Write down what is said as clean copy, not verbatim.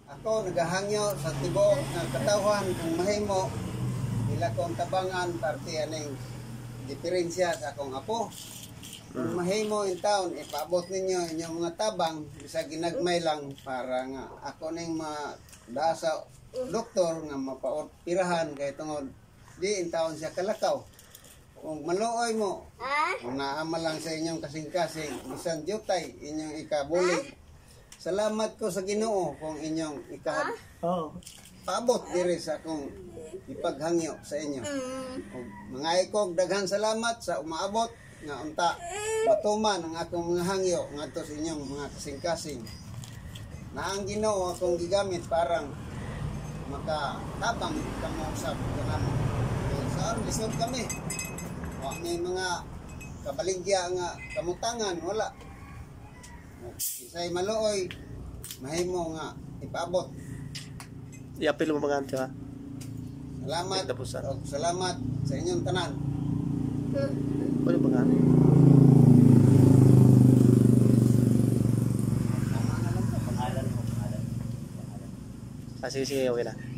Ako nagahangyo sa tibuok ng katawan kung mahimo ila kong tabangan parte aning diferensya sa akong apo. Kung mahimo in taon ipaabot ninyo inyong mga tabang bisa ginagmay lang para nga ako ning madasa doktor nga mapaoperahan kay tungod di in taon siya kalakaw. Kung maluoy mo, kung naamal lang sa inyong kasing-kasing, bisan jutay inyong ikabulig. Salamat ko sa Ginoo kung inyong paabot diri sa akong ipaghangyo sa inyo. Mga ikog daghan salamat sa umaabot nga unta matuman ang akong mga hangyo ngadto sa inyong mga kasing-kasing. Na ang Ginoo akong gigamit parang makatabang kamo usab kanamo. Sa lisod kami. May mga kabaligya nga kamutangan wala. Isa'y maluoy, mahimo nga ipaabot. I-apil mo mga antiyo ha. Salamat. Salamat sa inyong tanan. Pwede ba nga? Sige, okay na.